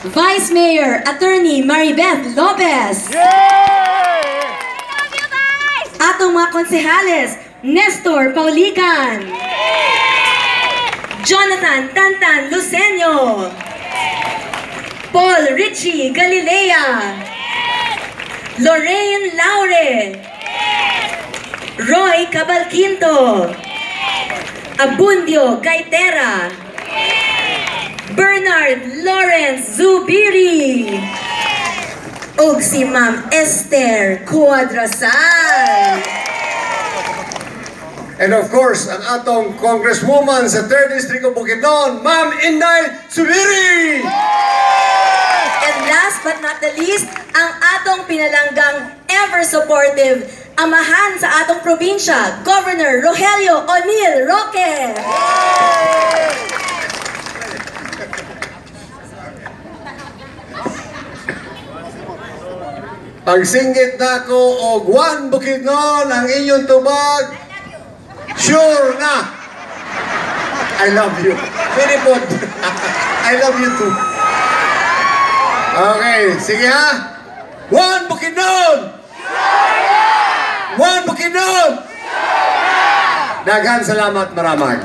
Vice Mayor Attorney Maribeth Lopez. Atong mga konsehales, Nestor Paulican, Jonathan Tantan Lucenio, Paul Richie Galilea, Lorraine Laure, Roy Cabalquinto, Abundio Gaitera, Bernard Lawrence Zubiri, ug si Ma'am Esther Cuadrasal. And of course, ang atong Congresswoman sa 3rd District of Bukidnon, Ma'am Inday Zubiri! And last but not the least, ang atong pinalanggang ever-supportive amahan sa atong probinsya, Governor Rogelio O'Neil Roque. Pagsinggit na ko og Juan Bukidnon ang inyong tubag, sure na! I love you. Very good. I love you too. Okay, sige ha. Juan Bukidnon! Juan Bukidnon! Daghan salamat maramag.